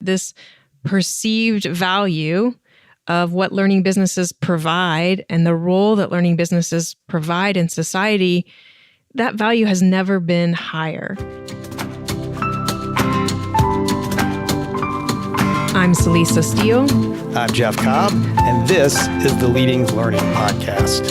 this perceived value of what learning businesses provide and the role that learning businesses provide in society, that value has never been higher. I'm Celisa Steele. I'm Jeff Cobb, and this is the Leading Learning Podcast.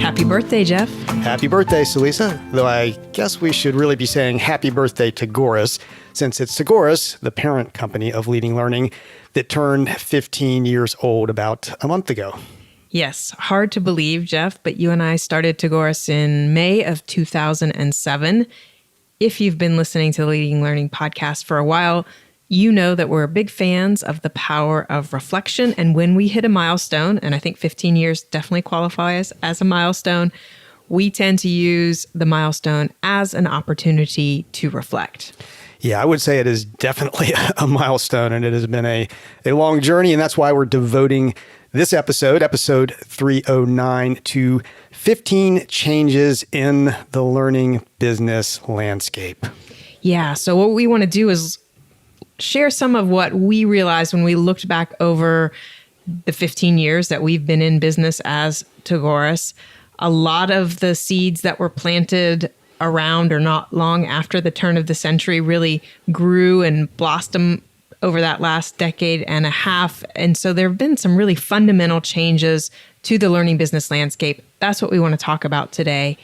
Happy birthday, Jeff. Happy birthday, Celisa. Though I guess we should really be saying happy birthday to Tagoras, since it's Tagoras, the parent company of Leading Learning, that turned 15 years old about a month ago. Yes, hard to believe, Jeff, but you and I started Tagoras in May of 2007. If you've been listening to the Leading Learning Podcast for a while, you know that we're big fans of the power of reflection. And when we hit a milestone, and I think 15 years definitely qualifies as a milestone, we tend to use the milestone as an opportunity to reflect. Yeah, I would say it is definitely a milestone, and it has been a long journey, and that's why we're devoting this episode 309, to 15 changes in the learning business landscape. Yeah, so what we want to do is share some of what we realized when we looked back over the 15 years that we've been in business as Tagoras. A lot of the seeds that were planted around or not long after the turn of the century really grew and blossomed over that last decade and a half. And so there have been some really fundamental changes to the learning business landscape. That's what we want to talk about today.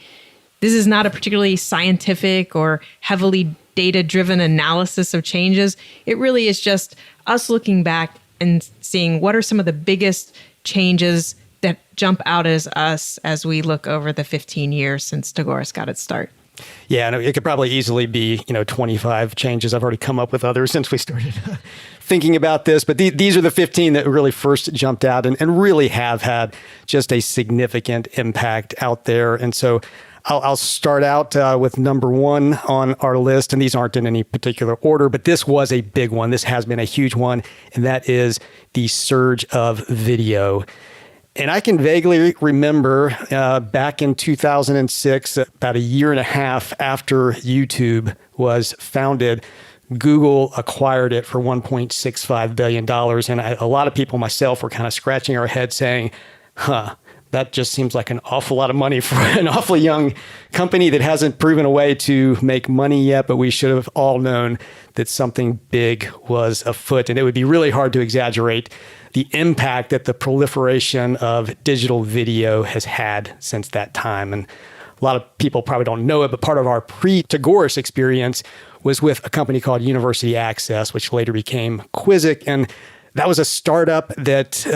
This is not a particularly scientific or heavily data-driven analysis of changes. It really is just us looking back and seeing what are some of the biggest changes that jump out as us as we look over the 15 years since Tagoras got its start. Yeah, and it could probably easily be, 25 changes. I've already come up with others since we started thinking about this. But these are the 15 that really first jumped out and really have had just a significant impact out there. And so I'll start out with number one on our list. And these aren't in any particular order, but this was a big one. This has been a huge one. And that is the surge of video. And I can vaguely remember back in 2006, about a year and a half after YouTube was founded, Google acquired it for $1.65 billion. And a lot of people, myself, were kind of scratching our heads saying, that just seems like an awful lot of money for an awfully young company that hasn't proven a way to make money yet, but we should have all known that something big was afoot. And it would be really hard to exaggerate the impact that the proliferation of digital video has had since that time. And a lot of people probably don't know it, but part of our pre-Tagoras experience was with a company called University Access, which later became Quizzic. And that was a startup that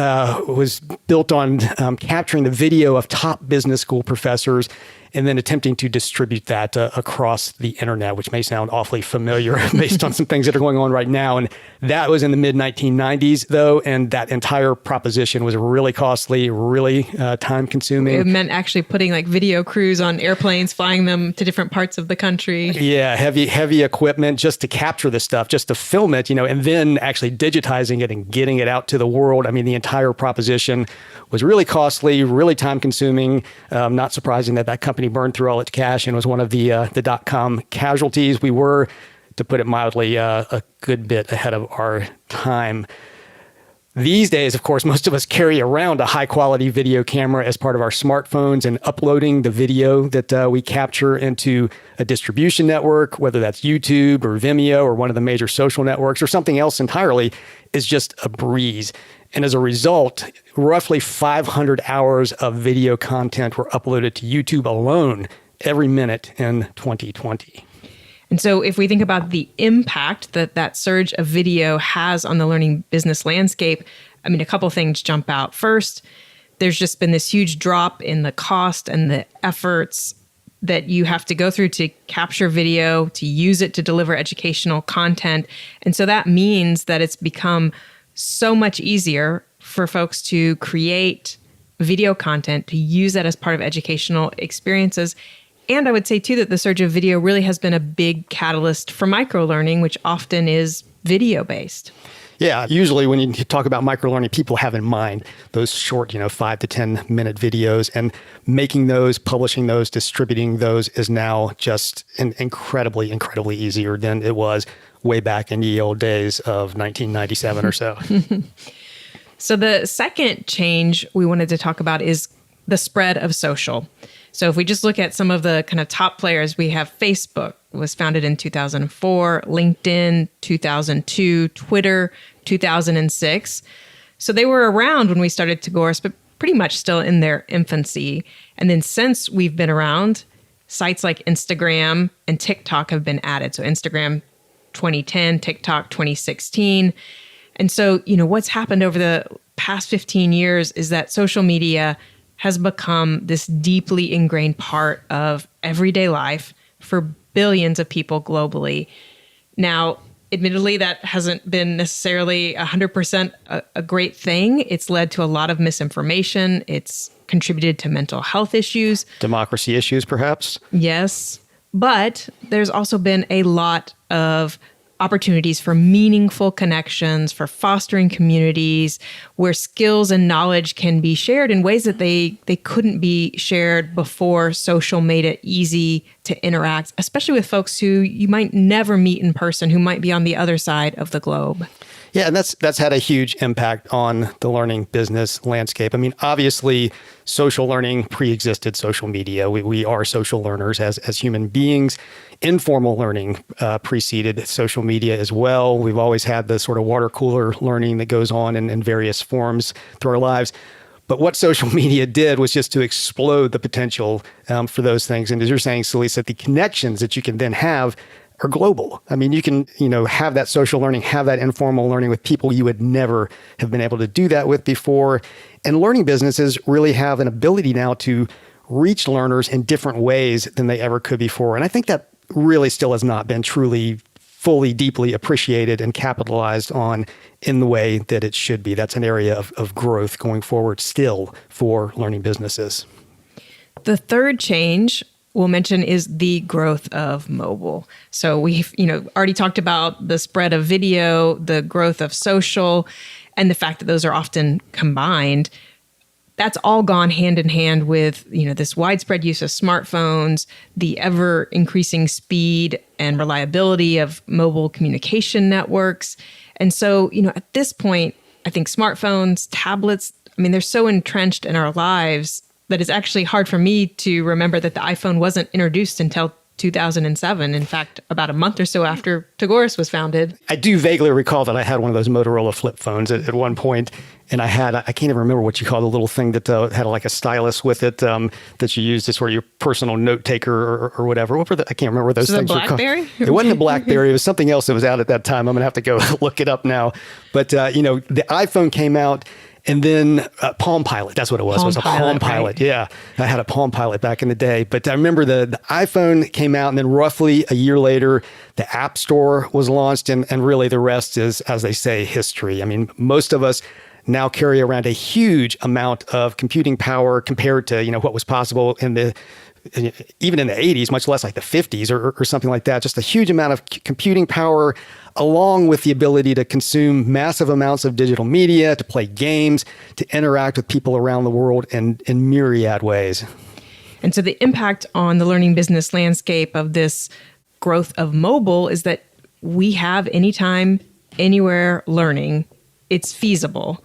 was built on capturing the video of top business school professors and then attempting to distribute that across the internet, which may sound awfully familiar based on some things that are going on right now. And that was in the mid-1990s, though, and that entire proposition was really costly, really time-consuming. It meant actually putting video crews on airplanes, flying them to different parts of the country. Yeah, heavy equipment just to capture this stuff, just to film it, and then actually digitizing it and getting it out to the world. I mean, the entire proposition was really costly, really time-consuming. Not surprising that company burned through all its cash and was one of the dot-com casualties. We were, to put it mildly, a good bit ahead of our time. These days, of course, most of us carry around a high-quality video camera as part of our smartphones, and uploading the video that we capture into a distribution network, whether that's YouTube or Vimeo or one of the major social networks or something else entirely, is just a breeze. And as a result, roughly 500 hours of video content were uploaded to YouTube alone every minute in 2020. And so if we think about the impact that surge of video has on the learning business landscape, a couple of things jump out. First, there's just been this huge drop in the cost and the efforts that you have to go through to capture video, to use it to deliver educational content. And so that means that it's become so much easier for folks to create video content, to use that as part of educational experiences. And I would say, too, that the surge of video really has been a big catalyst for microlearning, which often is video-based. Yeah, usually when you talk about microlearning, people have in mind those short, 5 to 10 minute videos, and making those, publishing those, distributing those is now just incredibly, incredibly easier than it was way back in the old days of 1997 or so. So the second change we wanted to talk about is the spread of social. So if we just look at some of the kind of top players, we have Facebook, was founded in 2004, LinkedIn, 2002, Twitter, 2006. So they were around when we started Tagoras, but pretty much still in their infancy. And then since we've been around, sites like Instagram and TikTok have been added. So Instagram 2010, TikTok 2016. And so, what's happened over the past 15 years is that social media has become this deeply ingrained part of everyday life for billions of people globally. Now, admittedly, that hasn't been necessarily 100% a great thing. It's led to a lot of misinformation. It's contributed to mental health issues. Democracy issues, perhaps? Yes. But there's also been a lot of opportunities for meaningful connections, for fostering communities where skills and knowledge can be shared in ways that they couldn't be shared before social made it easy to interact, especially with folks who you might never meet in person, who might be on the other side of the globe. Yeah, and that's had a huge impact on the learning business landscape. I mean, obviously, social learning pre-existed social media. We are social learners as human beings. Informal learning preceded social media as well. We've always had the sort of water cooler learning that goes on in various forms through our lives. But what social media did was just to explode the potential for those things. And as you're saying, Celeste, the connections that you can then have are global. I mean, you can, have that social learning, have that informal learning with people you would never have been able to do that with before. And learning businesses really have an ability now to reach learners in different ways than they ever could before. And I think that really still has not been truly, fully, deeply appreciated and capitalized on in the way that it should be. That's an area of growth going forward still for learning businesses. The third change we'll mention is the growth of mobile. So we've, already talked about the spread of video, the growth of social, and the fact that those are often combined. That's all gone hand in hand with, this widespread use of smartphones, the ever increasing speed and reliability of mobile communication networks. And so, at this point, I think smartphones, tablets, they're so entrenched in our lives that it's actually hard for me to remember that the iPhone wasn't introduced until 2007. In fact, about a month or so after Tagoras was founded. I do vaguely recall that I had one of those Motorola flip phones at one point, and I can't even remember what you call the little thing that had like a stylus with it that you used as sort of your personal note taker or whatever. What were I can't remember what those things were called. BlackBerry? It wasn't a BlackBerry. It was something else that was out at that time. I'm going to have to go look it up now. But, the iPhone came out. And then Palm Pilot, that's what it was. It was a Palm Pilot. Right? Yeah, I had a Palm Pilot back in the day. But I remember the iPhone came out, and then roughly a year later, the App Store was launched. And really the rest is, as they say, history. I mean, most of us now carry around a huge amount of computing power compared to, what was possible even in the 80s, much less like the 50s or something like that. Just a huge amount of computing power, along with the ability to consume massive amounts of digital media, to play games, to interact with people around the world in myriad ways. And so the impact on the learning business landscape of this growth of mobile is that we have anytime, anywhere learning. It's feasible.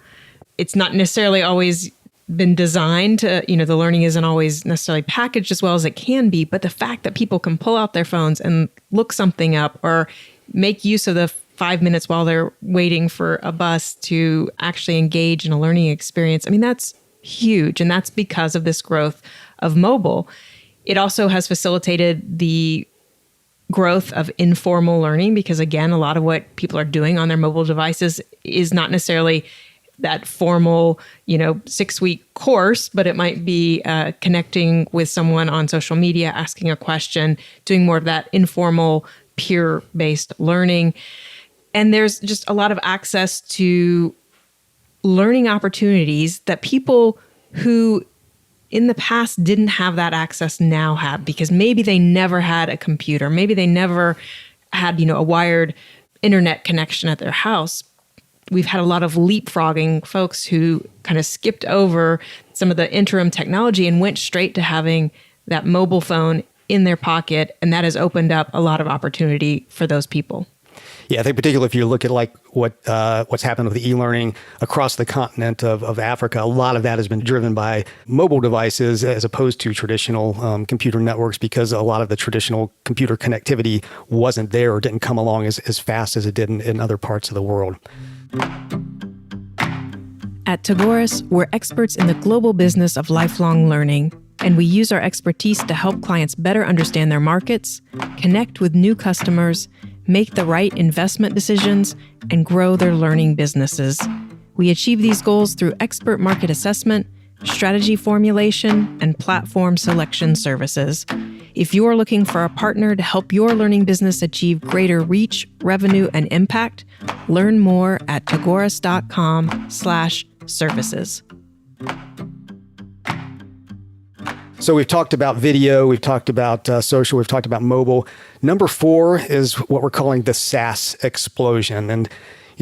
It's not necessarily always been designed to, the learning isn't always necessarily packaged as well as it can be, but the fact that people can pull out their phones and look something up or make use of the 5 minutes while they're waiting for a bus to actually engage in a learning experience, that's huge. And that's because of this growth of mobile. It also has facilitated the growth of informal learning because, again, a lot of what people are doing on their mobile devices is not necessarily that formal, 6-week course, but it might be connecting with someone on social media, asking a question, doing more of that informal, peer-based learning. And there's just a lot of access to learning opportunities that people who in the past didn't have that access now have, because maybe they never had a computer, maybe they never had, a wired internet connection at their house. we've had a lot of leapfrogging folks who kind of skipped over some of the interim technology and went straight to having that mobile phone in their pocket. And that has opened up a lot of opportunity for those people. Yeah, I think particularly if you look at like what's happened with e-learning across the continent of Africa, a lot of that has been driven by mobile devices as opposed to traditional computer networks, because a lot of the traditional computer connectivity wasn't there or didn't come along as fast as it did in other parts of the world. At Tagoras, we're experts in the global business of lifelong learning, and we use our expertise to help clients better understand their markets, connect with new customers, make the right investment decisions, and grow their learning businesses. We achieve these goals through expert market assessment, strategy formulation, and platform selection services. If you are looking for a partner to help your learning business achieve greater reach, revenue, and impact, learn more at tagoras.com/services. So we've talked about video, we've talked about social, we've talked about mobile. Number 4 is what we're calling the SaaS explosion. And,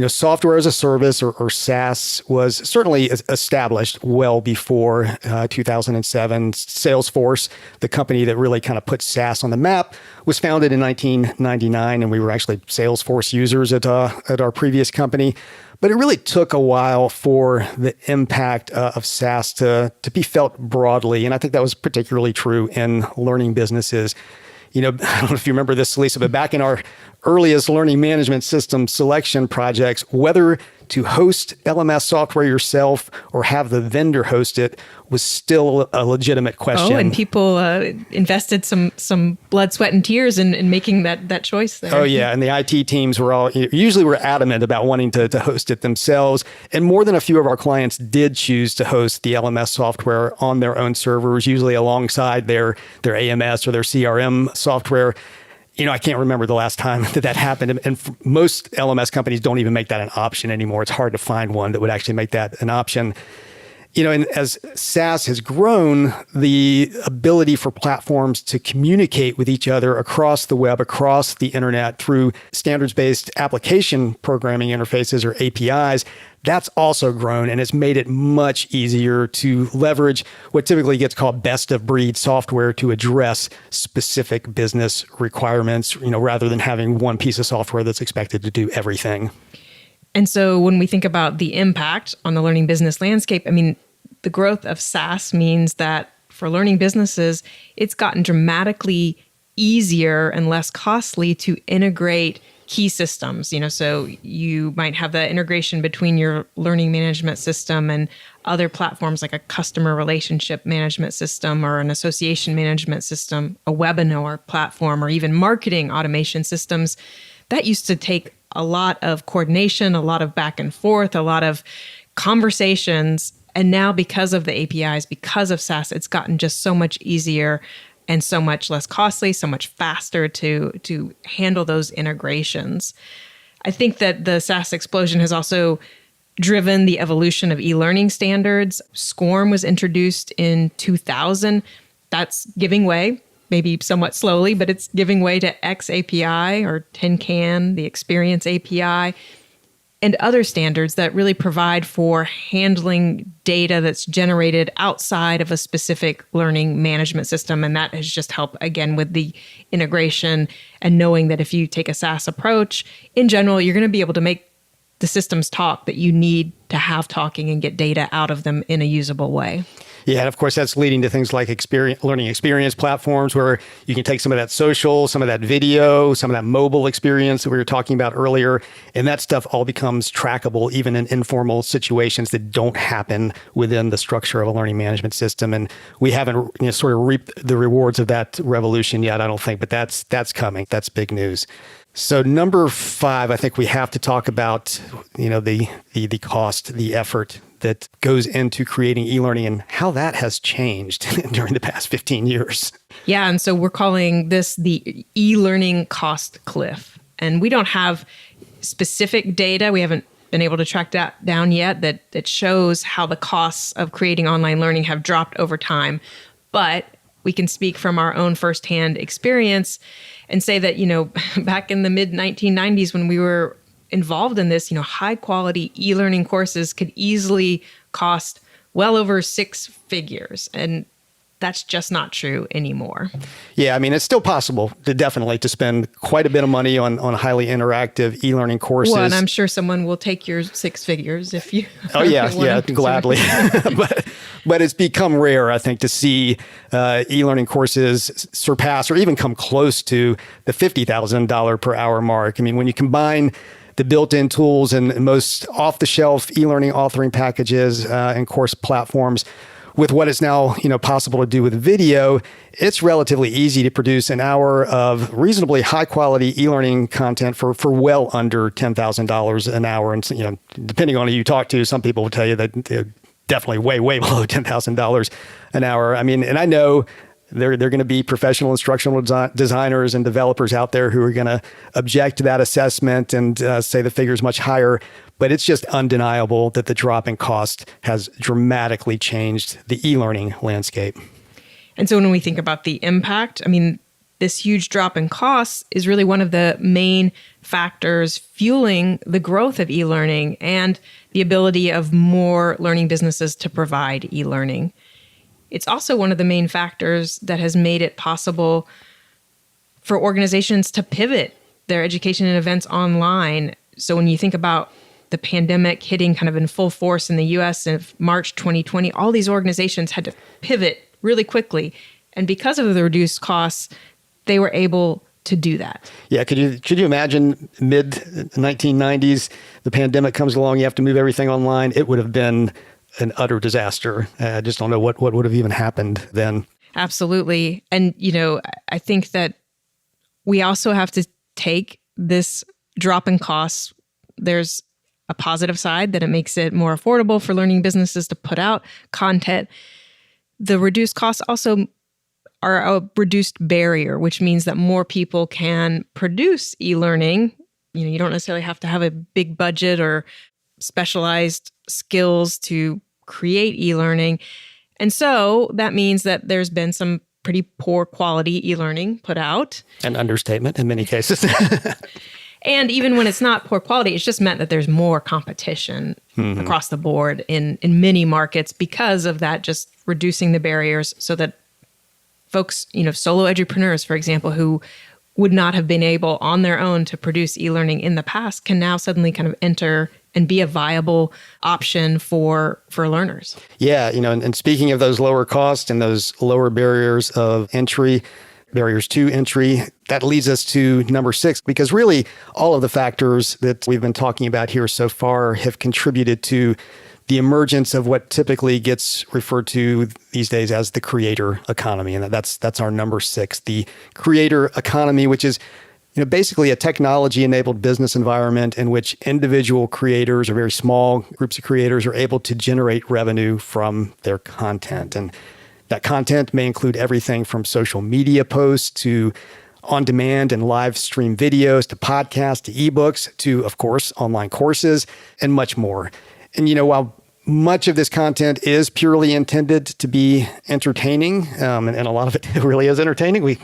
software as a service or SaaS was certainly established well before 2007. Salesforce, the company that really kind of put SaaS on the map, was founded in 1999, and we were actually Salesforce users at our previous company. But it really took a while for the impact of SaaS to be felt broadly. And I think that was particularly true in learning businesses. I don't know if you remember this, Lisa, but back in our earliest learning management system selection projects, whether to host LMS software yourself or have the vendor host it was still a legitimate question. Oh, and people invested some blood, sweat, and tears in making that choice there. Oh, yeah. And the IT teams usually were adamant about wanting to host it themselves. And more than a few of our clients did choose to host the LMS software on their own servers, usually alongside their AMS or their CRM software. I can't remember the last time that happened. And most LMS companies don't even make that an option anymore. It's hard to find one that would actually make that an option. And as SaaS has grown, the ability for platforms to communicate with each other across the web, across the internet through standards-based application programming interfaces or APIs, that's also grown, and it's made it much easier to leverage what typically gets called best-of-breed software to address specific business requirements, rather than having one piece of software that's expected to do everything. And so when we think about the impact on the learning business landscape, the growth of SaaS means that for learning businesses, it's gotten dramatically easier and less costly to integrate key systems. So you might have the integration between your learning management system and other platforms like a customer relationship management system or an association management system, a webinar platform, or even marketing automation systems. That used to take a lot of coordination, a lot of back and forth, a lot of conversations. And now because of the APIs, because of SaaS, it's gotten just so much easier and so much less costly, so much faster to handle those integrations. I think that the SaaS explosion has also driven the evolution of e-learning standards. SCORM was introduced in 2000. That's giving way, maybe somewhat slowly, but it's giving way to XAPI or TinCan, the Experience API, and other standards that really provide for handling data that's generated outside of a specific learning management system. And that has just helped, again, with the integration and knowing that if you take a SaaS approach, in general, you're going to be able to make the systems talk that you need to have talking and get data out of them in a usable way. Yeah, and of course, that's leading to things like learning experience platforms where you can take some of that social, some of that video, some of that mobile experience that we were talking about earlier, and that stuff all becomes trackable even in informal situations that don't happen within the structure of a learning management system. And we haven't sort of reaped the rewards of that revolution yet, I don't think, but that's coming. That's big news. So number 5, I think we have to talk about, the cost, the effort that goes into creating e-learning and how that has changed during the past 15 years. Yeah, and so we're calling this the e-learning cost cliff. And we don't have specific data. We haven't been able to track that down yet that shows how the costs of creating online learning have dropped over time. But we can speak from our own firsthand experience and say that, back in the mid 1990s when we were involved in this, high quality e-learning courses could easily cost well over six figures. And that's just not true anymore. Yeah, I mean, it's still possible to spend quite a bit of money on highly interactive e-learning courses. Well, and I'm sure someone will take your six figures if you. Oh yeah, gladly. but it's become rare, I think, to see e-learning courses surpass or even come close to the $50,000 per hour mark. I mean, when you combine the built-in tools and most off-the-shelf e-learning authoring packages and course platforms, with what is now possible to do with video, it's relatively easy to produce an hour of reasonably high quality e-learning content for well under $10,000 an hour. And depending on who you talk to, some people will tell you that they're definitely way below $10,000 an hour. I mean, and I know there are going to be professional instructional designers and developers out there who are going to object to that assessment and say the figure is much higher. But it's just undeniable that the drop in cost has dramatically changed the e-learning landscape. And so when we think about the impact, I mean, this huge drop in costs is really one of the main factors fueling the growth of e-learning and the ability of more learning businesses to provide e-learning. It's also one of the main factors that has made it possible for organizations to pivot their education and events online. So when you think about the pandemic hitting kind of in full force in the US in March 2020, all these organizations had to pivot really quickly. And because of the reduced costs, they were able to do that. Yeah, could you imagine mid-1990s, the pandemic comes along, you have to move everything online? It would have been an utter disaster. I just don't know what would have even happened then. Absolutely. And, I think that we also have to take this drop in costs. There's a positive side that it makes it more affordable for learning businesses to put out content. The reduced costs also are a reduced barrier, which means that more people can produce e-learning. You don't necessarily have to have a big budget or specialized skills to create e-learning. And so that means that there's been some pretty poor quality e-learning put out. An understatement in many cases. And even when it's not poor quality, it's just meant that there's more competition across the board in many markets because of that, just reducing the barriers so that folks, solo edupreneurs, for example, who would not have been able on their own to produce e-learning in the past can now suddenly kind of enter and be a viable option for learners. Yeah, and speaking of those lower costs and those lower barriers to entry, that leads us to number 6, because really all of the factors that we've been talking about here so far have contributed to the emergence of what typically gets referred to these days as the creator economy. And that's our number 6, the creator economy, which is basically a technology-enabled business environment in which individual creators or very small groups of creators are able to generate revenue from their content. And that content may include everything from social media posts to on-demand and live stream videos to podcasts to ebooks to, of course, online courses and much more. And, while much of this content is purely intended to be entertaining, and a lot of it really is entertaining. We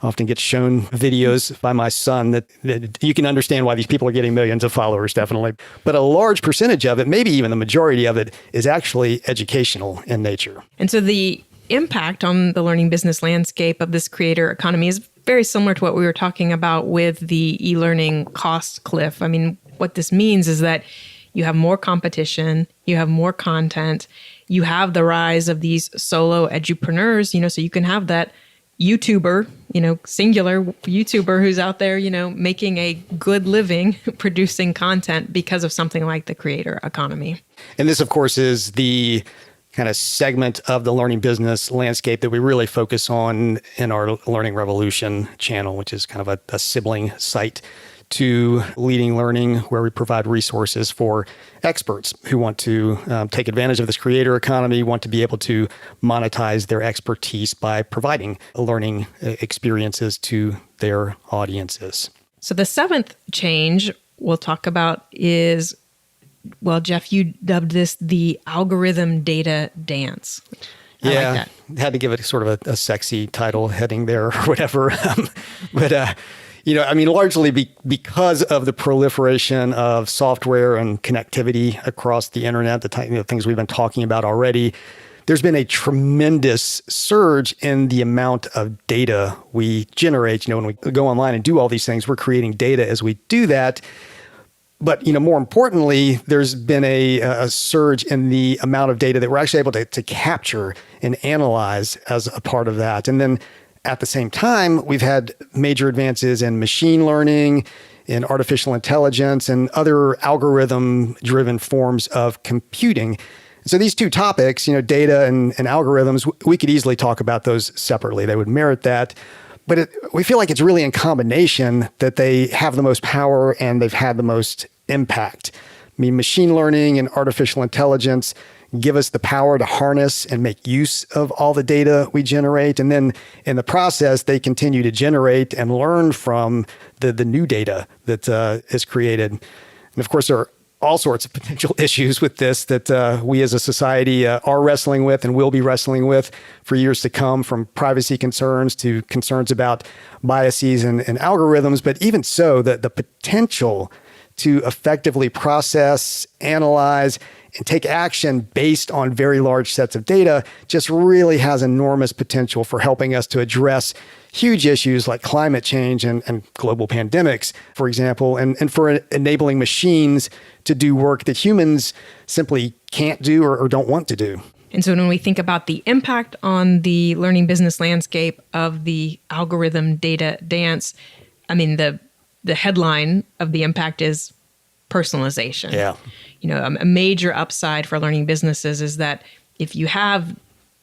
often get shown videos by my son that you can understand why these people are getting millions of followers, definitely. But a large percentage of it, maybe even the majority of it, is actually educational in nature. And so the impact on the learning business landscape of this creator economy is very similar to what we were talking about with the e-learning cost cliff. I mean, what this means is that you have more competition, you have more content, you have the rise of these solo edupreneurs, so you can have that YouTuber, singular YouTuber who's out there, making a good living producing content because of something like the creator economy. And this, of course, is the kind of segment of the learning business landscape that we really focus on in our Learning Revolution channel, which is kind of a sibling site to Leading Learning, where we provide resources for experts who want to take advantage of this creator economy, want to be able to monetize their expertise by providing learning experiences to their audiences. So the 7th change we'll talk about is, well, Jeff, you dubbed this the algorithm data dance. I like that. Had to give it sort of a sexy title heading there or whatever. But Largely because of the proliferation of software and connectivity across the internet, the things we've been talking about already, there's been a tremendous surge in the amount of data we generate. When we go online and do all these things, we're creating data as we do that. But, more importantly, there's been a surge in the amount of data that we're actually able to capture and analyze as a part of that. And then at the same time, we've had major advances in machine learning, in artificial intelligence, and other algorithm-driven forms of computing. So these two topics, data and algorithms, we could easily talk about those separately. They would merit that. But we feel like it's really in combination that they have the most power and they've had the most impact. Machine learning and artificial intelligence give us the power to harness and make use of all the data we generate. And then in the process, they continue to generate and learn from the new data that is created. And of course, there are all sorts of potential issues with this that we as a society are wrestling with and will be wrestling with for years to come, from privacy concerns to concerns about biases and algorithms. But even so, the potential to effectively process, analyze, and take action based on very large sets of data just really has enormous potential for helping us to address huge issues like climate change and global pandemics, for example, and for enabling machines to do work that humans simply can't do or don't want to do. And so when we think about the impact on the learning business landscape of the algorithm data dance, the headline of the impact is personalization. Yeah. A major upside for learning businesses is that if you have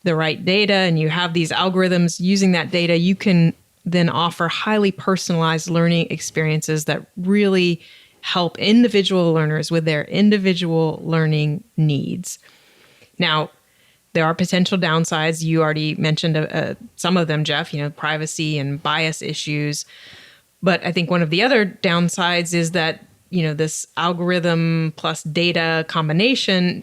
the right data and you have these algorithms using that data, you can then offer highly personalized learning experiences that really help individual learners with their individual learning needs. Now, there are potential downsides. You already mentioned some of them, Jeff, privacy and bias issues. But I think one of the other downsides is that, this algorithm plus data combination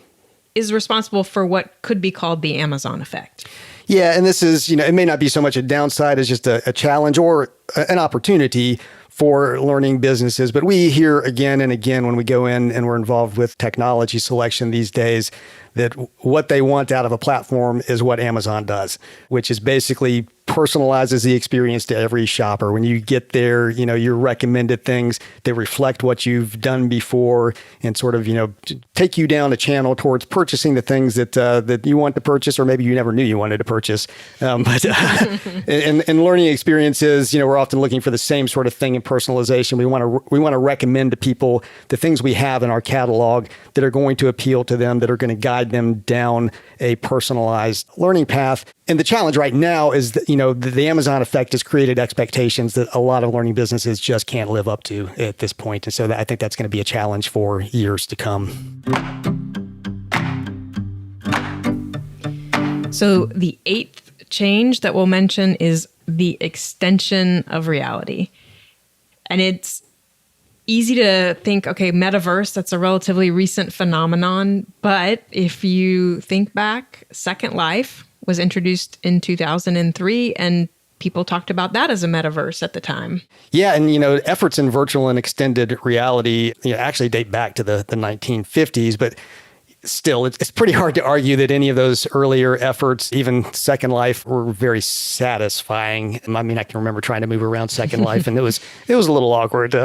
is responsible for what could be called the Amazon effect. Yeah, and this is, it may not be so much a downside as just a challenge or an opportunity for learning businesses. But we hear again and again when we go in and we're involved with technology selection these days that what they want out of a platform is what Amazon does, which is basically personalizes the experience to every shopper. When you get there, you're recommended things that reflect what you've done before and sort of, take you down a channel towards purchasing the things that you want to purchase, or maybe you never knew you wanted to purchase. But in learning experiences, we're often looking for the same sort of thing in personalization. We want to recommend to people the things we have in our catalog that are going to appeal to them, that are going to guide them down a personalized learning path. And the challenge right now is that, the Amazon effect has created expectations that a lot of learning businesses just can't live up to at this point. And so I think that's going to be a challenge for years to come. So the eighth change that we'll mention is the extension of reality. And it's easy to think, okay, metaverse, that's a relatively recent phenomenon. But if you think back, Second Life was introduced in 2003, and people talked about that as a metaverse at the time. Yeah, and efforts in virtual and extended reality actually date back to the 1950s, but still, it's pretty hard to argue that any of those earlier efforts, even Second Life, were very satisfying. I can remember trying to move around Second Life, and it was a little awkward.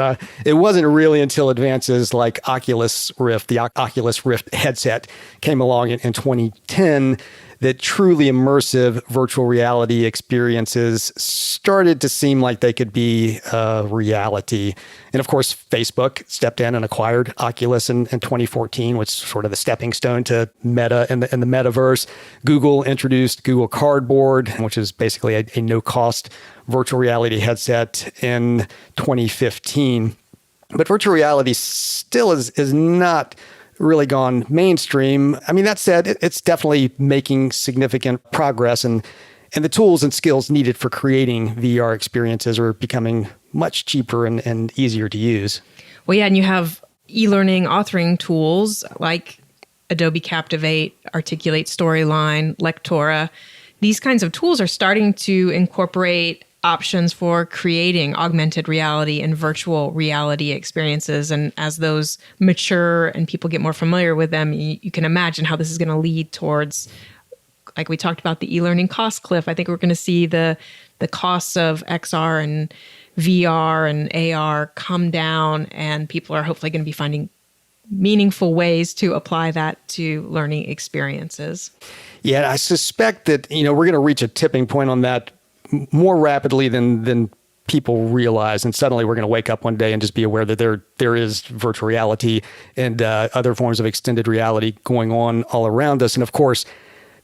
It wasn't really until advances like Oculus Rift, the Oculus Rift headset, came along in 2010 that truly immersive virtual reality experiences started to seem like they could be a reality. And of course, Facebook stepped in and acquired Oculus in 2014, which is sort of the stepping stone to Meta and the metaverse. Google introduced Google Cardboard, which is basically a no-cost virtual reality headset in 2015. But virtual reality still is not really gone mainstream. That said, it's definitely making significant progress, and the tools and skills needed for creating VR experiences are becoming much cheaper and easier to use. Well, yeah, and you have e-learning authoring tools like Adobe Captivate, Articulate Storyline, Lectora. These kinds of tools are starting to incorporate options for creating augmented reality and virtual reality experiences. And as those mature and people get more familiar with them, you can imagine how this is going to lead towards, like we talked about, the e-learning cost cliff. I think we're going to see the costs of XR and VR and AR come down, and people are hopefully going to be finding meaningful ways to apply that to learning experiences. Yeah, I suspect that, we're going to reach a tipping point on that more rapidly than people realize. And suddenly we're going to wake up one day and just be aware that there is virtual reality and other forms of extended reality going on all around us. And of course,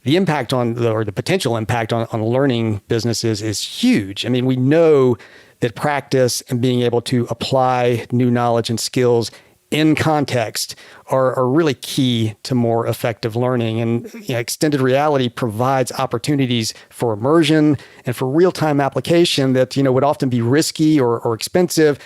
the impact or the potential impact on learning businesses is huge. I mean, we know that practice and being able to apply new knowledge and skills in context are really key to more effective learning. And extended reality provides opportunities for immersion and for real-time application that would often be risky or expensive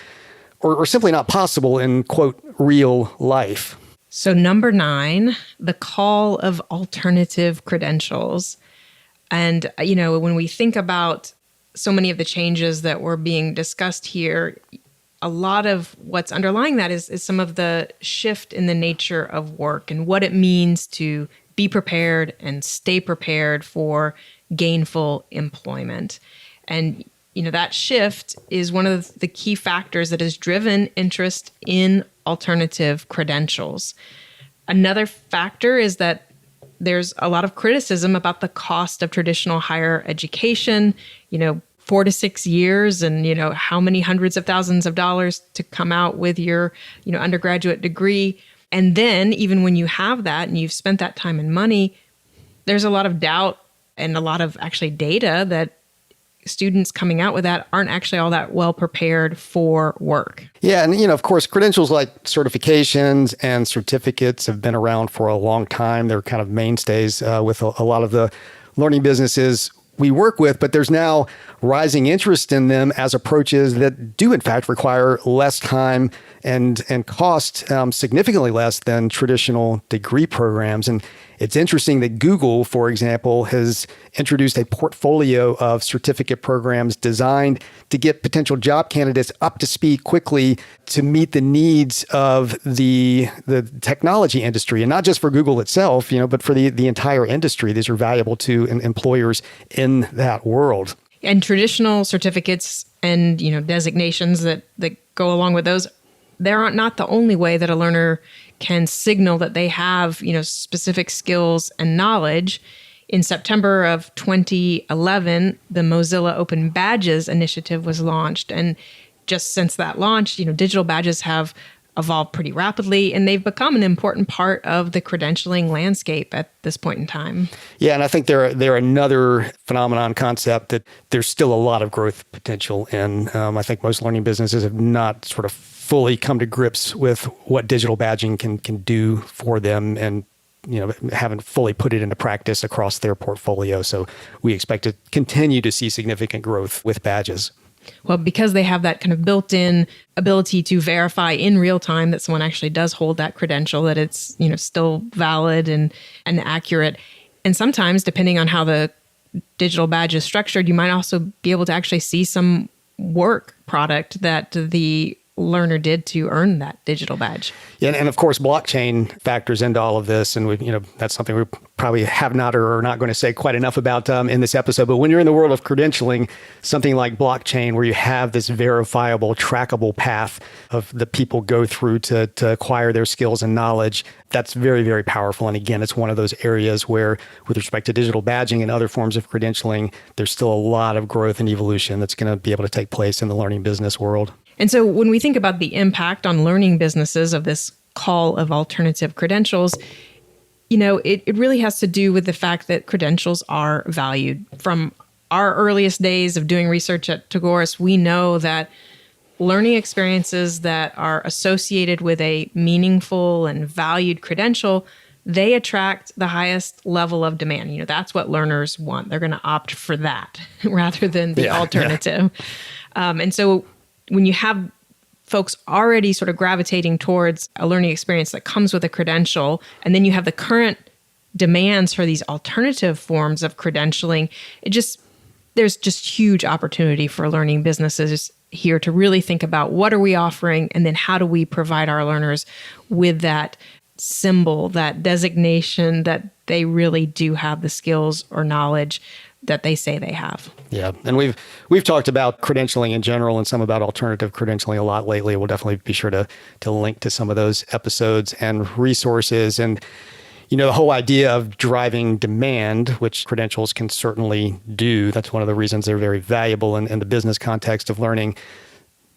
or simply not possible in, quote, real life. So number 9, the call of alternative credentials. And, when we think about so many of the changes that were being discussed here, a lot of what's underlying that is some of the shift in the nature of work and what it means to be prepared and stay prepared for gainful employment. And, that shift is one of the key factors that has driven interest in alternative credentials. Another factor is that there's a lot of criticism about the cost of traditional higher education, 4 to 6 years and, how many hundreds of thousands of dollars to come out with your, undergraduate degree. And then even when you have that and you've spent that time and money, there's a lot of doubt and a lot of actually data that students coming out with that aren't actually all that well prepared for work. Yeah. And, of course, credentials like certifications and certificates have been around for a long time. They're kind of mainstays with a lot of the learning businesses we work with, but there's now rising interest in them as approaches that do in fact require less time and cost significantly less than traditional degree programs. And it's interesting that Google, for example, has introduced a portfolio of certificate programs designed to get potential job candidates up to speed quickly to meet the needs of the technology industry. And not just for Google itself, but for the entire industry. These are valuable to employers in that world. And traditional certificates and, designations that go along with those, they're not the only way that a learner can signal that they have, specific skills and knowledge. In September of 2011, the Mozilla Open Badges initiative was launched. And just since that launch, digital badges have evolved pretty rapidly, and they've become an important part of the credentialing landscape at this point in time. Yeah, and I think they're another phenomenon concept that there's still a lot of growth potential in. I think most learning businesses have not sort of fully come to grips with what digital badging can do for them, and haven't fully put it into practice across their portfolio. So we expect to continue to see significant growth with badges. Well, because they have that kind of built-in ability to verify in real time that someone actually does hold that credential, that it's, still valid and accurate. And sometimes, depending on how the digital badge is structured, you might also be able to actually see some work product that the learner did to earn that digital badge. Yeah, and of course, blockchain factors into all of this, and that's something we probably have not or are not going to say quite enough about in this episode. But when you're in the world of credentialing, something like blockchain, where you have this verifiable, trackable path of the people go through to acquire their skills and knowledge, that's very, very powerful. And again, it's one of those areas where, with respect to digital badging and other forms of credentialing, there's still a lot of growth and evolution that's going to be able to take place in the learning business world. And so when we think about the impact on learning businesses of this call of alternative credentials, it really has to do with the fact that credentials are valued. From our earliest days of doing research at Tagoras, we know that learning experiences that are associated with a meaningful and valued credential, they attract the highest level of demand. That's what learners want. They're going to opt for that rather than the alternative. Yeah. And so when you have folks already sort of gravitating towards a learning experience that comes with a credential, and then you have the current demands for these alternative forms of credentialing, it just there's just huge opportunity for learning businesses here to really think about what are we offering, and then how do we provide our learners with that symbol, that designation that they really do have the skills or knowledge that they say they have. Yeah. And we've talked about credentialing in general and some about alternative credentialing a lot lately. We'll definitely be sure to link to some of those episodes and resources. And, the whole idea of driving demand, which credentials can certainly do, that's one of the reasons they're very valuable in the business context of learning,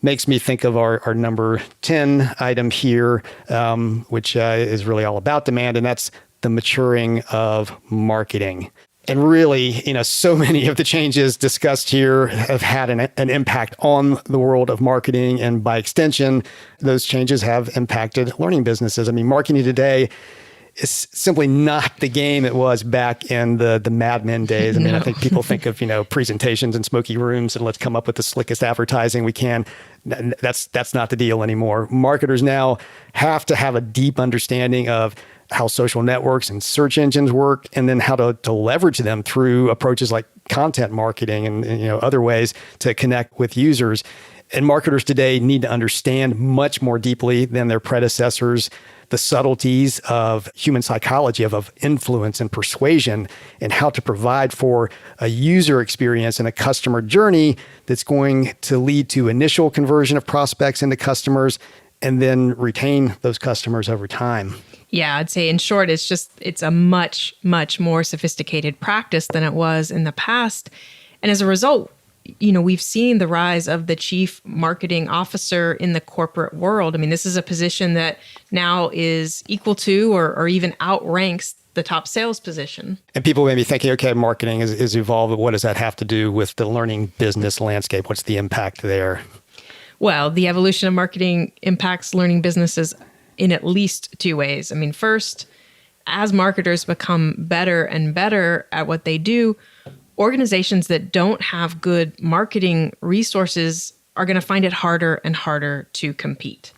makes me think of our number 10 item here, which is really all about demand, and that's the maturing of marketing. And really, so many of the changes discussed here have had an impact on the world of marketing. And by extension, those changes have impacted learning businesses. I mean, marketing today is simply not the game it was back in the Mad Men days. I mean, I think people think of, presentations in smoky rooms and let's come up with the slickest advertising we can. That's not the deal anymore. Marketers now have to have a deep understanding of how social networks and search engines work, and then how to leverage them through approaches like content marketing and other ways to connect with users. And marketers today need to understand much more deeply than their predecessors the subtleties of human psychology, of influence and persuasion, and how to provide for a user experience and a customer journey that's going to lead to initial conversion of prospects into customers and then retain those customers over time. Yeah, I'd say in short, it's a much, much more sophisticated practice than it was in the past. And as a result, we've seen the rise of the chief marketing officer in the corporate world. I mean, this is a position that now is equal to or even outranks the top sales position. And people may be thinking, okay, marketing is evolved, but what does that have to do with the learning business landscape? What's the impact there? Well, the evolution of marketing impacts learning businesses in at least two ways. I mean, first, as marketers become better and better at what they do, organizations that don't have good marketing resources are going to find it harder and harder to compete.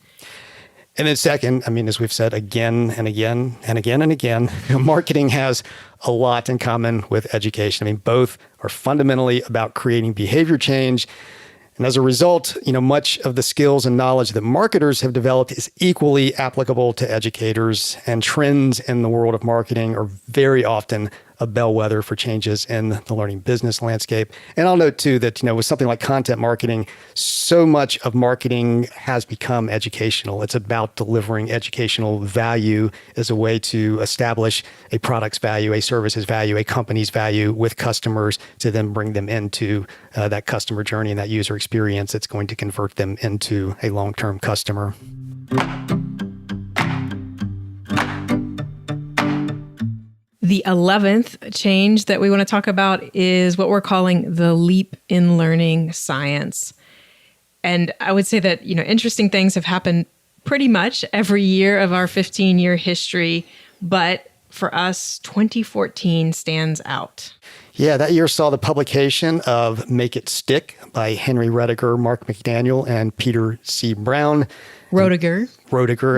And then second, I mean, as we've said again and again and again and again, marketing has a lot in common with education. I mean, both are fundamentally about creating behavior change. And as a result, much of the skills and knowledge that marketers have developed is equally applicable to educators, and trends in the world of marketing are very often a bellwether for changes in the learning business landscape. And I'll note too that, with something like content marketing, so much of marketing has become educational. It's about delivering educational value as a way to establish a product's value, a service's value, a company's value with customers to then bring them into that customer journey and that user experience that's going to convert them into a long-term customer. The 11th change that we want to talk about is what we're calling the leap in learning science. And I would say that, interesting things have happened pretty much every year of our 15-year history, but for us, 2014 stands out. Yeah, that year saw the publication of Make It Stick by Henry Rediger, Mark McDaniel, and Peter C. Brown. Rodiger.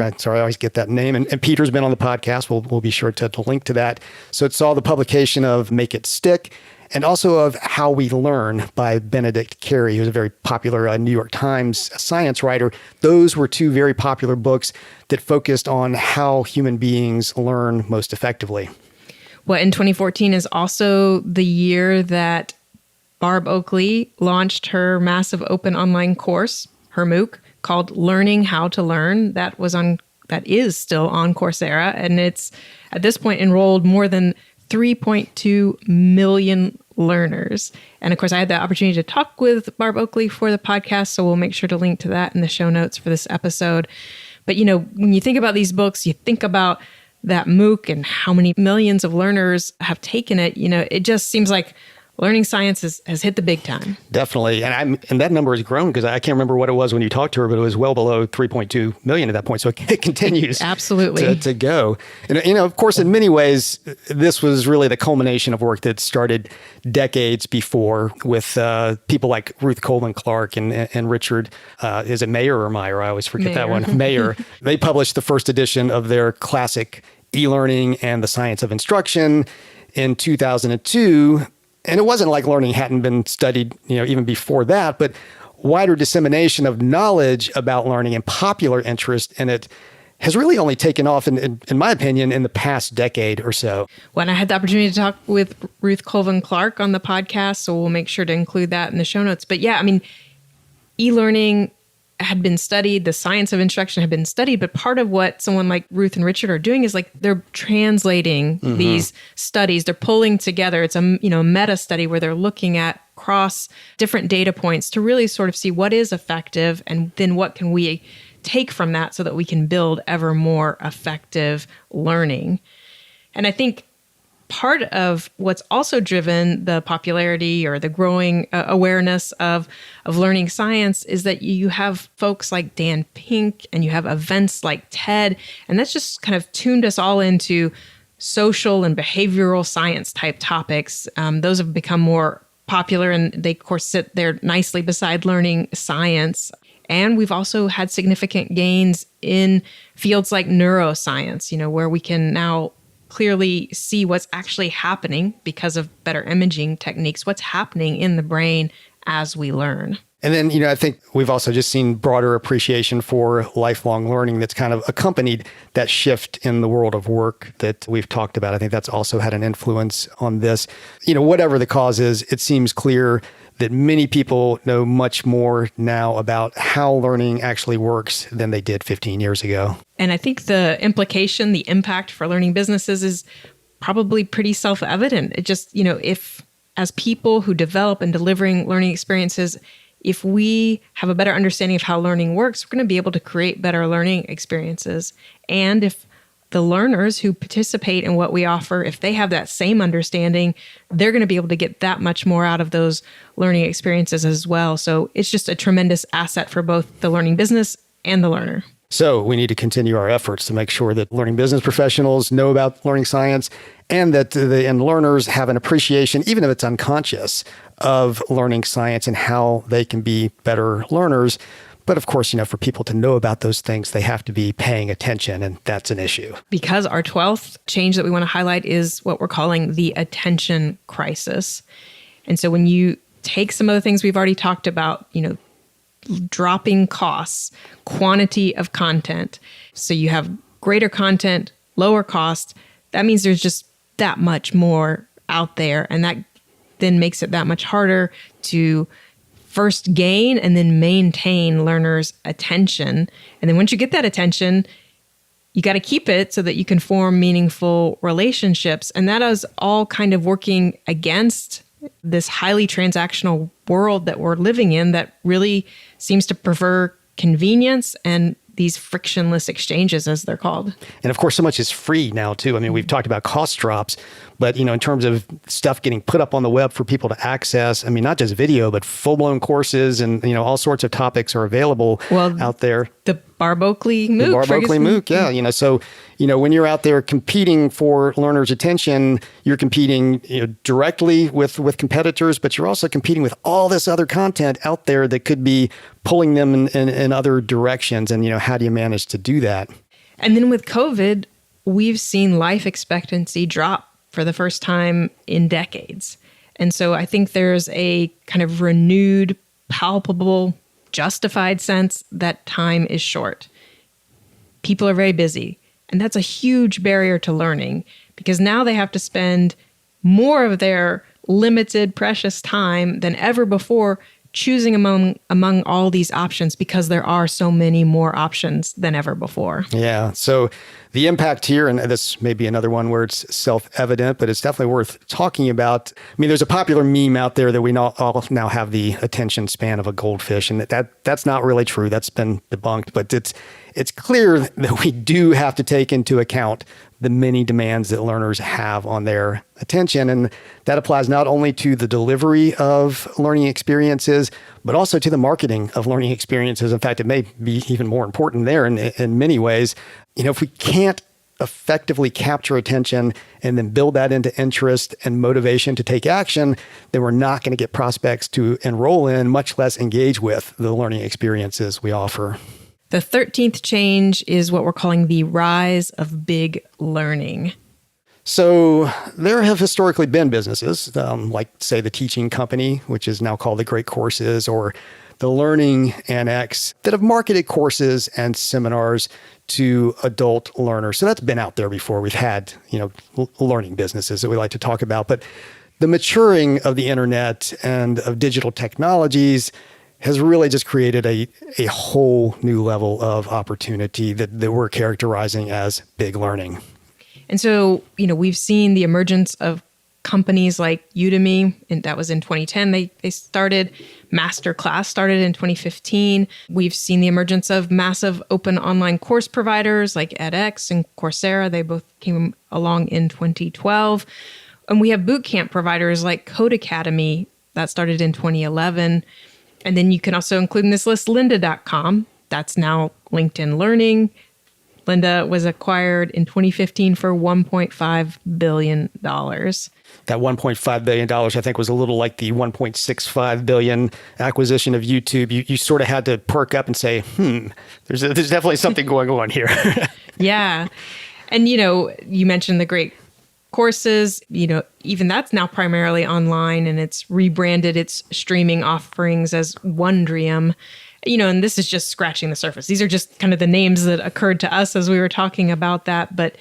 I'm sorry, I always get that name. And Peter's been on the podcast. We'll be sure to link to that. So it saw the publication of Make It Stick, and also of How We Learn by Benedict Carey, who's a very popular New York Times science writer. Those were two very popular books that focused on how human beings learn most effectively. Well, in 2014 is also the year that Barb Oakley launched her massive open online course, her MOOC, called Learning How to Learn. That is still on Coursera, and it's at this point enrolled more than 3.2 million learners. And of course, I had the opportunity to talk with Barb Oakley for the podcast, so we'll make sure to link to that in the show notes for this episode. But when you think about these books, you think about that MOOC and how many millions of learners have taken it. It just seems like learning science has hit the big time. Definitely. And that number has grown because I can't remember what it was when you talked to her, but it was well below 3.2 million at that point. So it continues absolutely to go. And, of course, in many ways, this was really the culmination of work that started decades before with people like Ruth Coleman Clark and Richard, is it Mayer or Meyer? I always forget that one. Mayer. They published the first edition of their classic E-Learning and the Science of Instruction in 2002. And it wasn't like learning hadn't been studied, even before that, but wider dissemination of knowledge about learning and popular interest in it has really only taken off, in my opinion, in the past decade or so. When I had the opportunity to talk with Ruth Colvin Clark on the podcast, so we'll make sure to include that in the show notes. But yeah, I mean, e-learning had been studied, the science of instruction had been studied, but part of what someone like Ruth and Richard are doing is like they're translating these studies, they're pulling together. It's a meta study where they're looking at across different data points to really sort of see what is effective and then what can we take from that so that we can build ever more effective learning. And I think part of what's also driven the popularity or the growing awareness of learning science is that you have folks like Dan Pink and you have events like TED, and that's just kind of tuned us all into social and behavioral science type topics. Those have become more popular and they, of course, sit there nicely beside learning science. And we've also had significant gains in fields like neuroscience, where we can now clearly see what's actually happening because of better imaging techniques, what's happening in the brain as we learn. And then, I think we've also just seen broader appreciation for lifelong learning that's kind of accompanied that shift in the world of work that we've talked about. I think that's also had an influence on this. Whatever the cause is, it seems clear that many people know much more now about how learning actually works than they did 15 years ago. And I think the implication, the impact for learning businesses is probably pretty self-evident. It just, if as people who develop and delivering learning experiences, if we have a better understanding of how learning works, we're going to be able to create better learning experiences. And if the learners who participate in what we offer, if they have that same understanding, they're going to be able to get that much more out of those learning experiences as well. So it's just a tremendous asset for both the learning business and the learner. So we need to continue our efforts to make sure that learning business professionals know about learning science and that the learners have an appreciation, even if it's unconscious, of learning science and how they can be better learners. But of course, for people to know about those things, they have to be paying attention, and that's an issue. Because our 12th change that we want to highlight is what we're calling the attention crisis. And so when you take some of the things we've already talked about, dropping costs, quantity of content, so you have greater content, lower cost, that means there's just that much more out there. And that then makes it that much harder to first gain and then maintain learners' attention. And then once you get that attention, you got to keep it so that you can form meaningful relationships. And that is all kind of working against this highly transactional world that we're living in that really seems to prefer convenience and these frictionless exchanges, as they're called. And of course, so much is free now, too. I mean, we've talked about cost drops, but, in terms of stuff getting put up on the web for people to access, I mean, not just video, but full-blown courses and, all sorts of topics are available out there. The Bar-Oakley MOOC. The Bar-Oakley MOOC, yeah. So, when you're out there competing for learners' attention, you're competing directly with competitors, but you're also competing with all this other content out there that could be pulling them in other directions. And, how do you manage to do that? And then with COVID, we've seen life expectancy drop for the first time in decades. And so I think there's a kind of renewed, palpable, justified sense that time is short. People are very busy. And that's a huge barrier to learning because now they have to spend more of their limited, precious time than ever before choosing among all these options because there are so many more options than ever before. Yeah. So the impact here, and this may be another one where it's self-evident, but it's definitely worth talking about. I mean, there's a popular meme out there that we all now have the attention span of a goldfish, and that's not really true. That's been debunked, but it's clear that we do have to take into account the many demands that learners have on their attention. And that applies not only to the delivery of learning experiences, but also to the marketing of learning experiences. In fact, it may be even more important there in many ways. If we can't effectively capture attention and then build that into interest and motivation to take action, then we're not going to get prospects to enroll in, much less engage with the learning experiences we offer. The 13th change is what we're calling the rise of big learning. So there have historically been businesses like, say, the Teaching Company, which is now called the Great Courses, or the Learning Annex, that have marketed courses and seminars to adult learners. So that's been out there before. We've had, learning businesses that we like to talk about. But the maturing of the internet and of digital technologies has really just created a whole new level of opportunity that we're characterizing as big learning. And so, we've seen the emergence of companies like Udemy, and that was in 2010. They started. Masterclass started in 2015. We've seen the emergence of massive open online course providers like edX and Coursera. They both came along in 2012. And we have bootcamp providers like Codecademy that started in 2011. And then you can also include in this list lynda.com. That's now LinkedIn Learning. Lynda was acquired in 2015 for $1.5 billion. That $1.5 billion, I think, was a little like the $1.65 billion acquisition of YouTube. You sort of had to perk up and say, there's definitely something going on here. Yeah. And, you mentioned the Great Courses, even that's now primarily online, and it's rebranded its streaming offerings as Wondrium. And this is just scratching the surface. These are just kind of the names that occurred to us as we were talking about that. But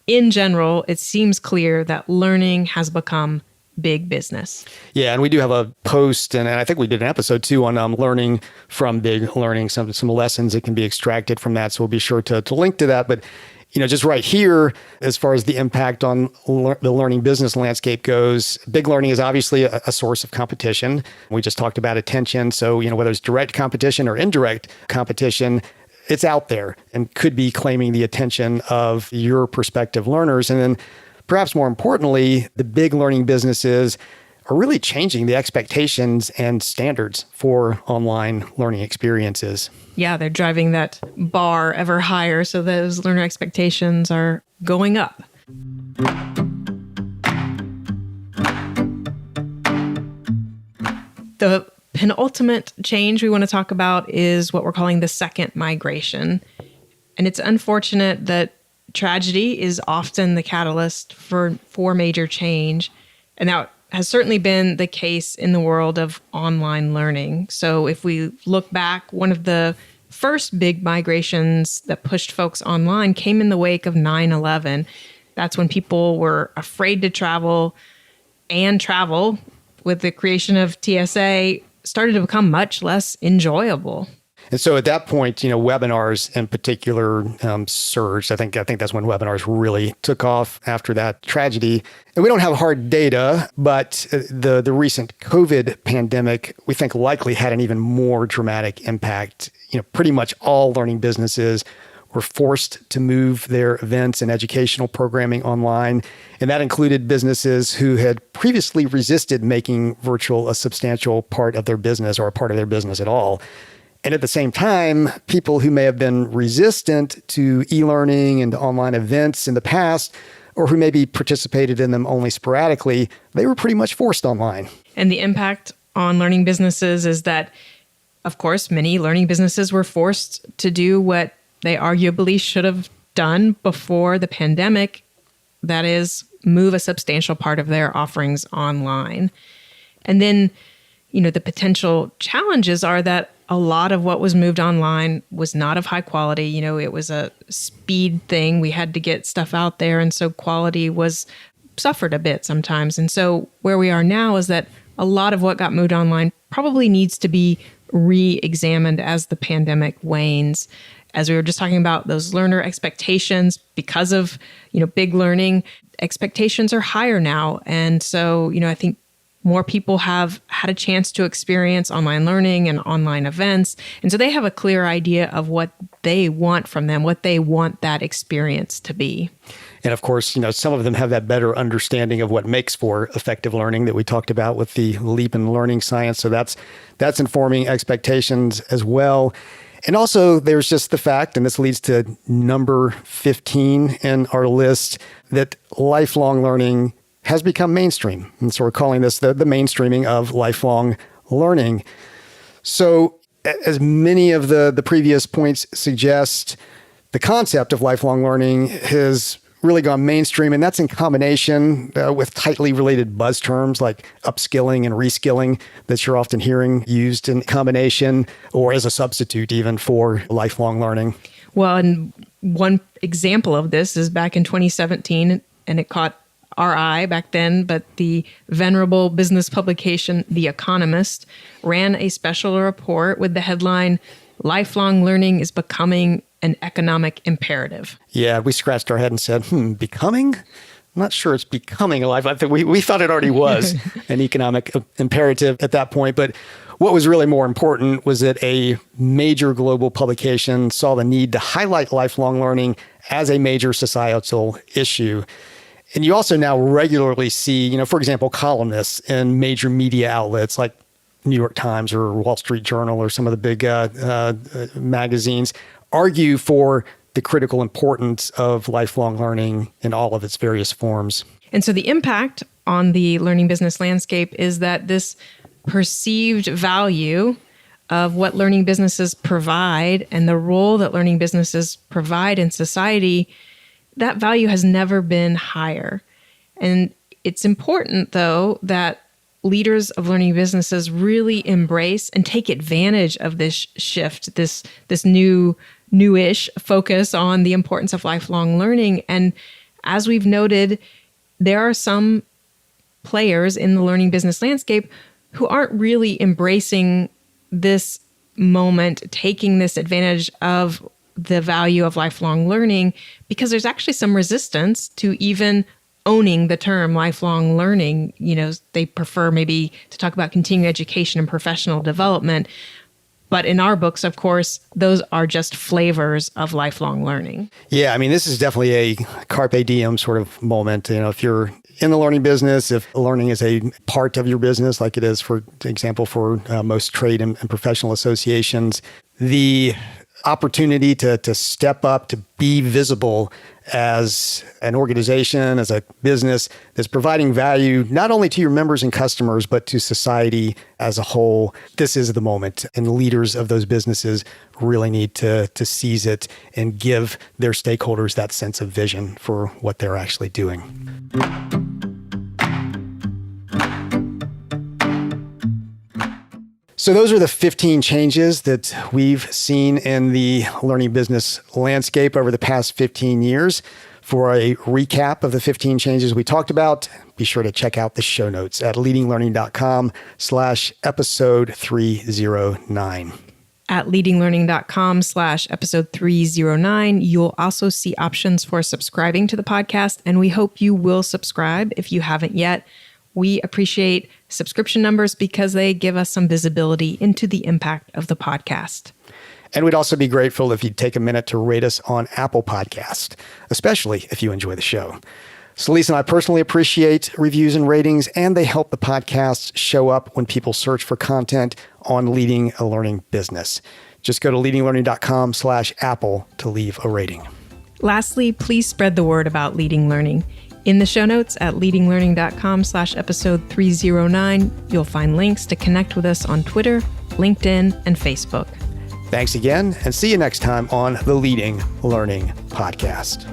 in general, it seems clear that learning has become big business. Yeah, and we do have a post, and I think we did an episode too on learning from big learning, some lessons that can be extracted from that. So we'll be sure to link to that. But just right here, as far as the impact on the learning business landscape goes, big learning is obviously a source of competition. We just talked about attention. So, whether it's direct competition or indirect competition, it's out there and could be claiming the attention of your prospective learners. And then perhaps more importantly, the big learning businesses are really changing the expectations and standards for online learning experiences. Yeah, they're driving that bar ever higher, so those learner expectations are going up. The penultimate change we want to talk about is what we're calling the second migration. And it's unfortunate that tragedy is often the catalyst for major change. And that has certainly been the case in the world of online learning. So if we look back, one of the first big migrations that pushed folks online came in the wake of 9/11. That's when people were afraid to travel, and travel, with the creation of TSA, started to become much less enjoyable. And so at that point, webinars in particular surged. I think that's when webinars really took off after that tragedy. And we don't have hard data, but the recent COVID pandemic, we think likely had an even more dramatic impact. Pretty much all learning businesses were forced to move their events and educational programming online. And that included businesses who had previously resisted making virtual a substantial part of their business or a part of their business at all. And at the same time, people who may have been resistant to e-learning and online events in the past, or who maybe participated in them only sporadically, they were pretty much forced online. And the impact on learning businesses is that, of course, many learning businesses were forced to do what they arguably should have done before the pandemic, that is, move a substantial part of their offerings online. And then, the potential challenges are that a lot of what was moved online was not of high quality. It was a speed thing. We had to get stuff out there. And so quality was suffered a bit sometimes. And so where we are now is that a lot of what got moved online probably needs to be re-examined as the pandemic wanes. As we were just talking about, those learner expectations, because of, big learning, expectations are higher now. And so, I think more people have had a chance to experience online learning and online events. And so they have a clear idea of what they want from them, what they want that experience to be. And of course, some of them have that better understanding of what makes for effective learning that we talked about with the leap in learning science. So that's informing expectations as well. And also there's just the fact, and this leads to number 15 in our list, that lifelong learning has become mainstream. And so we're calling this the mainstreaming of lifelong learning. So as many of the previous points suggest, the concept of lifelong learning has really gone mainstream, and that's in combination with tightly related buzz terms like upskilling and reskilling that you're often hearing used in combination or as a substitute even for lifelong learning. Well, and one example of this is back in 2017, and it caught our eye back then, but the venerable business publication, The Economist, ran a special report with the headline, "Lifelong Learning is Becoming an Economic Imperative." Yeah, we scratched our head and said, becoming? I'm not sure it's becoming a life. I think we thought it already was an economic imperative at that point. But what was really more important was that a major global publication saw the need to highlight lifelong learning as a major societal issue. And you also now regularly see, for example, columnists in major media outlets like New York Times or Wall Street Journal or some of the big magazines argue for the critical importance of lifelong learning in all of its various forms. And so the impact on the learning business landscape is that this perceived value of what learning businesses provide and the role that learning businesses provide in society, that value has never been higher. And it's important, though, that leaders of learning businesses really embrace and take advantage of this shift, this newish focus on the importance of lifelong learning. And as we've noted, there are some players in the learning business landscape who aren't really embracing this moment, taking this advantage of the value of lifelong learning, because there's actually some resistance to even owning the term lifelong learning. They prefer maybe to talk about continuing education and professional development. But in our books, of course, those are just flavors of lifelong learning. Yeah, this is definitely a carpe diem sort of moment. If you're in the learning business, if learning is a part of your business, like it is, for example, for most trade and professional associations, the opportunity to step up, to be visible as an organization, as a business that's providing value not only to your members and customers, but to society as a whole. This is the moment, and leaders of those businesses really need to seize it and give their stakeholders that sense of vision for what they're actually doing. So those are the 15 changes that we've seen in the learning business landscape over the past 15 years. For a recap of the 15 changes we talked about, be sure to check out the show notes at leadinglearning.com/episode 309. At leadinglearning.com/episode 309, you'll also see options for subscribing to the podcast, and we hope you will subscribe if you haven't yet. We appreciate subscription numbers because they give us some visibility into the impact of the podcast. And we'd also be grateful if you'd take a minute to rate us on Apple Podcast, especially if you enjoy the show. So Lisa and I personally appreciate reviews and ratings, and they help the podcast show up when people search for content on Leading a Learning Business. Just go to leadinglearning.com/Apple to leave a rating. Lastly, please spread the word about Leading Learning. In the show notes at leadinglearning.com/episode 309, you'll find links to connect with us on Twitter, LinkedIn, and Facebook. Thanks again, and see you next time on the Leading Learning Podcast.